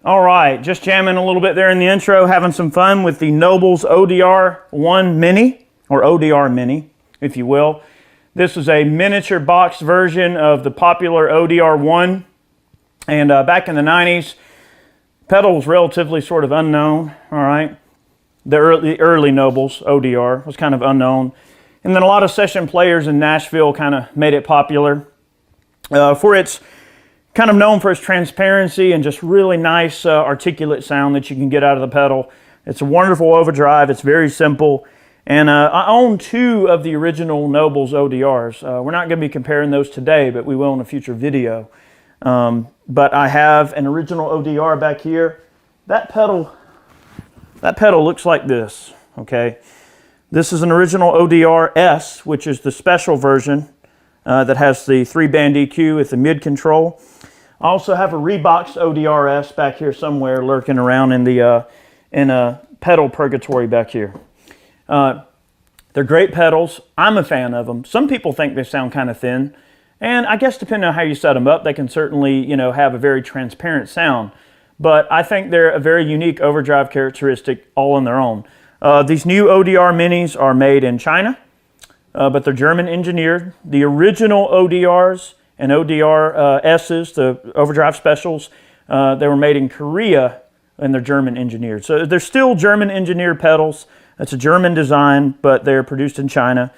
All right, just jamming a little bit there in the intro, having some fun with the Nobels ODR-Mini, or ODR-Mini, if you will. This is a miniature box version of the popular ODR-1. And back in the 90s, pedal was relatively sort of unknown, all right? The early Nobels ODR was kind of unknown. And then a lot of session players in Nashville kind of made it popular. For its kind of known for its transparency and just really nice articulate sound that you can get out of the pedal. It's a wonderful overdrive. It's very simple. And I own two of the original Nobels ODRs. We're not going to be comparing those today, but we will in a future video. But I have an original ODR back here. That pedal looks like this, okay? This is an original ODR-S, which is the special version that has the 3-band EQ with the mid control. I also have a reboxed ODR-S back here somewhere lurking around in the pedal purgatory back here. They're great pedals. I'm a fan of them. Some people think they sound kind of thin, and I guess depending on how you set them up, they can certainly, you know, have a very transparent sound. But I think they're a very unique overdrive characteristic all on their own. These new ODR Minis are made in China, but they're German engineered. The original ODRs and ODR-S's, the overdrive specials, they were made in Korea and they're German engineered. So they're still German engineered pedals. It's a German design, but they're produced in China.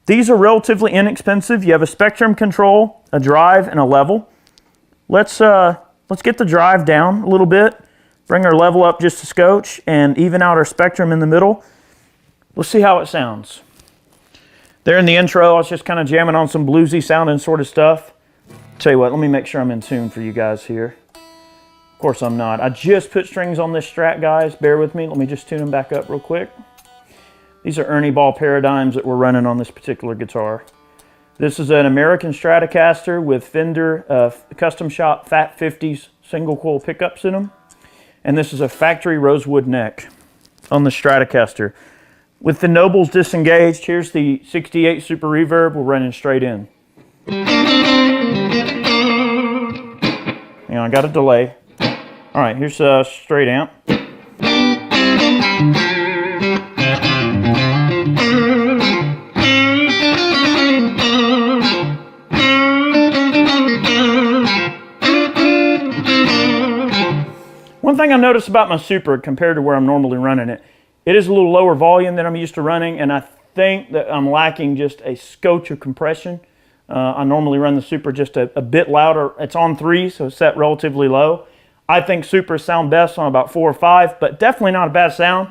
These are relatively inexpensive. You have a spectrum control, a drive, and a level. Let's get the drive down a little bit, bring our level up just a scotch, and even out our spectrum in the middle. Let's see how it sounds. There in the intro, I was just kind of jamming on some bluesy sounding sort of stuff. Tell you what, let me make sure I'm in tune for you guys here. Of course I'm not. I just put strings on this Strat, guys. Bear with me. Let me just tune them back up real quick. These are Ernie Ball paradigms that we're running on this particular guitar. This is an American Stratocaster with Fender Custom Shop Fat 50s single coil pickups in them. And this is a factory rosewood neck on the Stratocaster. With the Nobels disengaged, here's the 68 Super Reverb. We're running straight in. Hang on, I got a delay. All right, here's a straight amp. One thing I noticed about my Super compared to where I'm normally running it, it is a little lower volume than I'm used to running, and I think that I'm lacking just a scotch of compression. I normally run the Super just a bit louder. It's on 3, so it's set relatively low. I think Supers sound best on about 4 or 5, but definitely not a bad sound.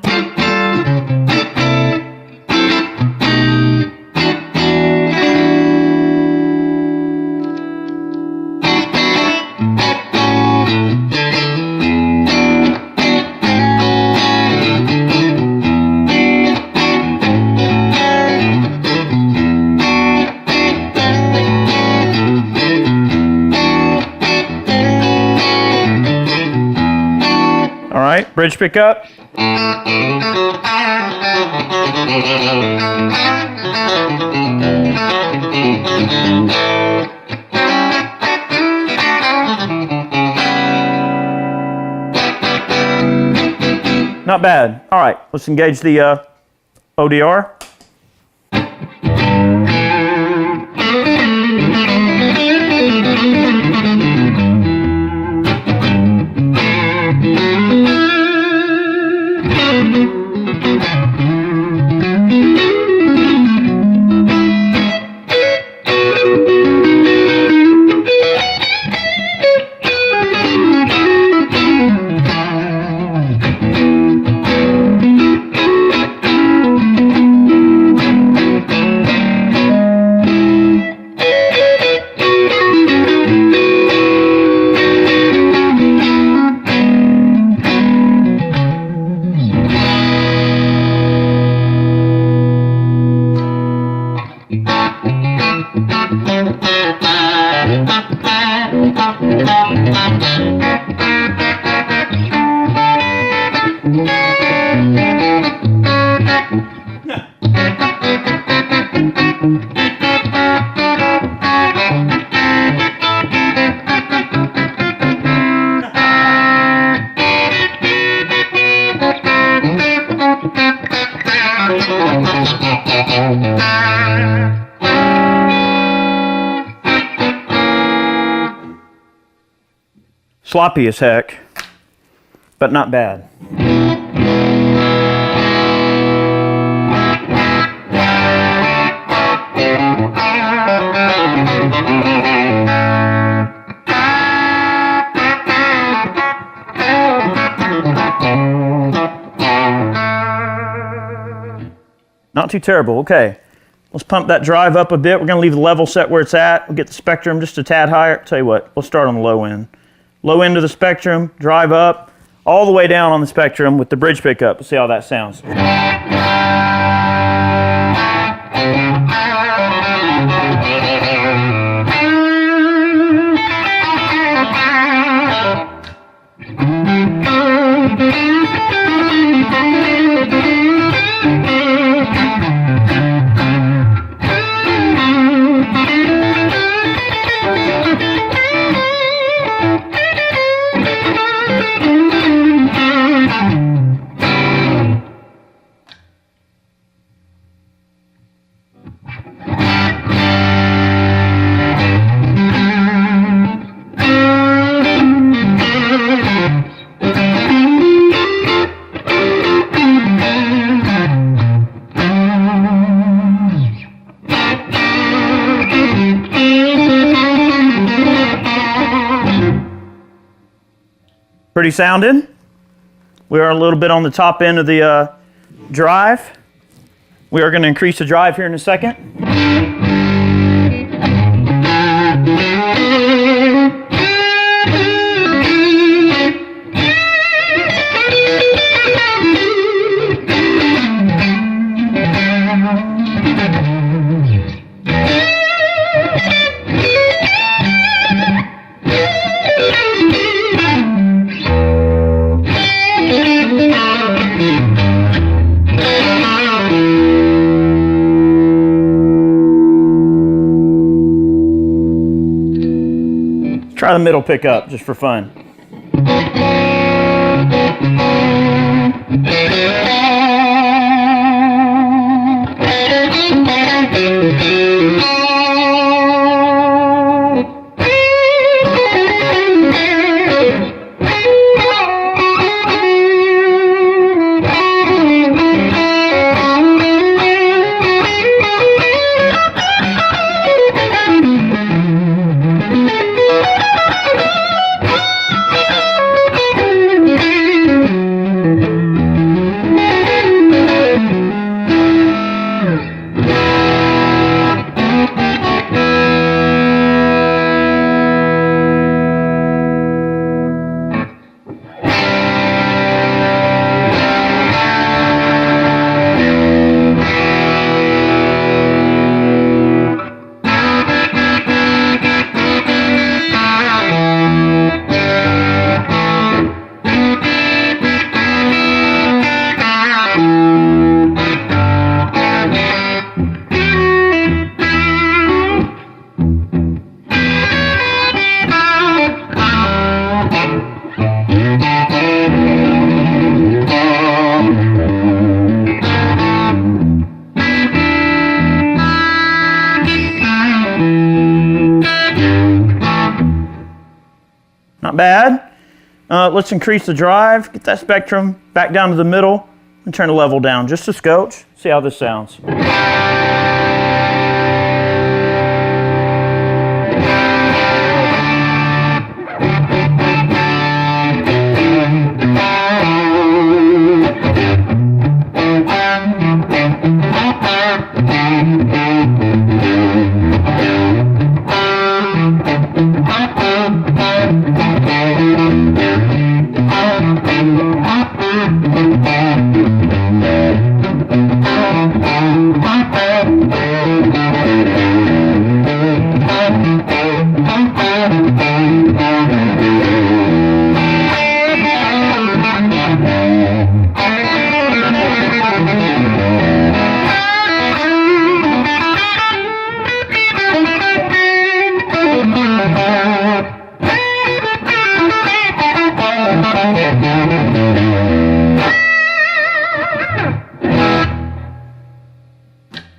All right, bridge pickup. Not bad. All right, let's engage the ODR. Sloppy as heck, but not bad. Not too terrible. Okay, let's pump that drive up a bit. We're going to leave the level set where it's at. We'll get the spectrum just a tad higher. Tell you what, let's start on the low end. Low end of the spectrum, drive up, all the way down on the spectrum with the bridge pickup. Let's see how that sounds. Pretty sounding. We are a little bit on the top end of the drive. We are going to increase the drive here in a second. Try the middle pickup just for fun. Not bad. Let's increase the drive, get that spectrum back down to the middle, and turn the level down just a scotch. See how this sounds.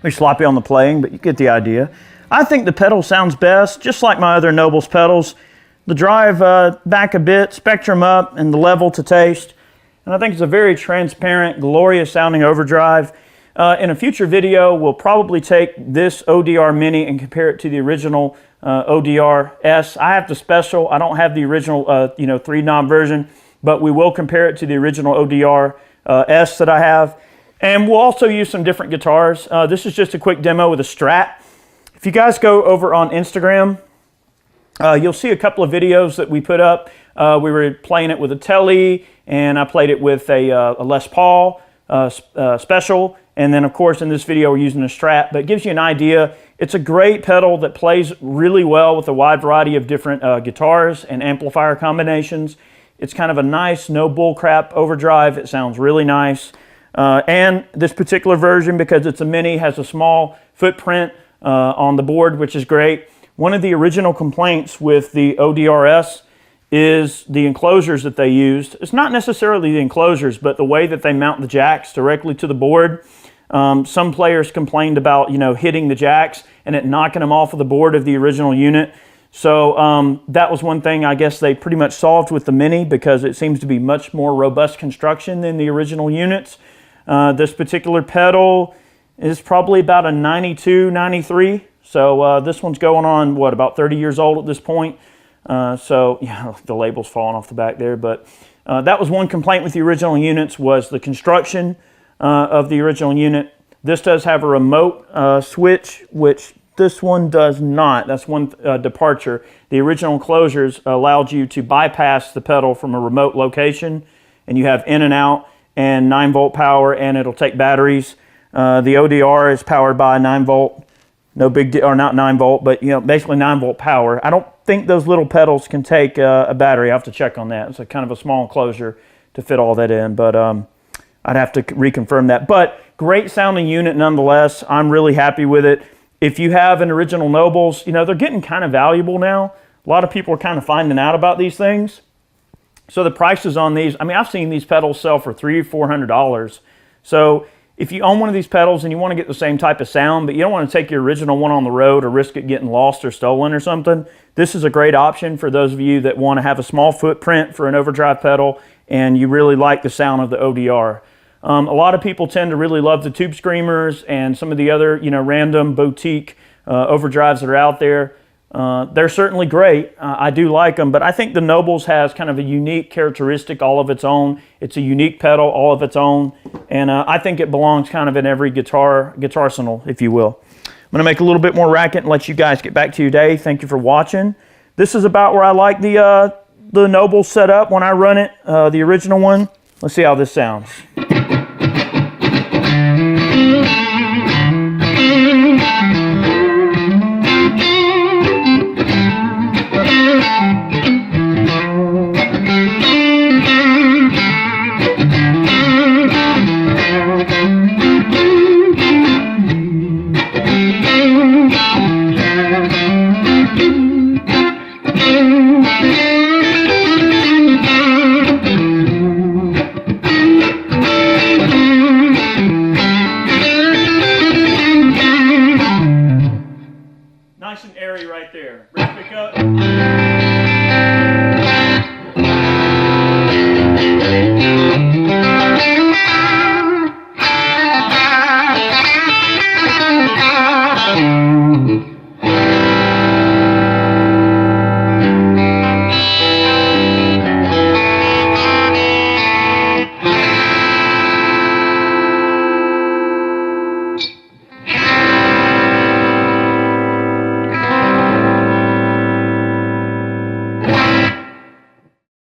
Pretty sloppy on the playing, but you get the idea. I think the pedal sounds best, just like my other Nobels pedals. The drive back a bit, spectrum up, and the level to taste. And I think it's a very transparent, glorious sounding overdrive. In a future video, we'll probably take this ODR-Mini and compare it to the original ODR-S. I have the special. I don't have the original 3-knob version, but we will compare it to the original ODR-S that I have. And we'll also use some different guitars. This is just a quick demo with a Strat. If you guys go over on Instagram, you'll see a couple of videos that we put up. We were playing it with a Tele, and I played it with a Les Paul special. And then, of course, in this video, we're using a Strat. But it gives you an idea. It's a great pedal that plays really well with a wide variety of different guitars and amplifier combinations. It's kind of a nice, no bullcrap overdrive. It sounds really nice. And this particular version, because it's a Mini, has a small footprint on the board, which is great. One of the original complaints with the ODR-S is the enclosures that they used. It's not necessarily the enclosures, but the way that they mount the jacks directly to the board. Some players complained about, hitting the jacks and it knocking them off of the board of the original unit. So that was one thing I guess they pretty much solved with the Mini, because it seems to be much more robust construction than the original units. This particular pedal is probably about a 92, 93. So this one's going on, what, about 30 years old at this point. So yeah, the label's falling off the back there. But that was one complaint with the original units, was the construction of the original unit. This does have a remote switch, which this one does not. That's one departure. The original enclosures allowed you to bypass the pedal from a remote location, and you have in and out and 9-volt power, and it'll take batteries. The ODR is powered by 9-volt. No big deal, or not 9-volt, but basically 9-volt power. I don't think those little pedals can take a battery. I have to check on that. It's a kind of a small enclosure to fit all that in, but I'd have to reconfirm that. But great sounding unit nonetheless. I'm really happy with it. If you have an original Nobels, they're getting kind of valuable now. A lot of people are kind of finding out about these things. So the prices on these, I've seen these pedals sell for $300 or $400. So if you own one of these pedals and you want to get the same type of sound, but you don't want to take your original one on the road or risk it getting lost or stolen or something, this is a great option for those of you that want to have a small footprint for an overdrive pedal and you really like the sound of the ODR. A lot of people tend to really love the Tube Screamers and some of the other, random boutique overdrives that are out there. They're certainly great. I do like them, but I think the Nobels has kind of a unique characteristic all of its own. It's a unique pedal all of its own, and I think it belongs kind of in every guitarsenal, if you will. I'm going to make a little bit more racket and let you guys get back to your day. Thank you for watching. This is about where I like the Nobels set up when I run it, the original one. Let's see how this sounds.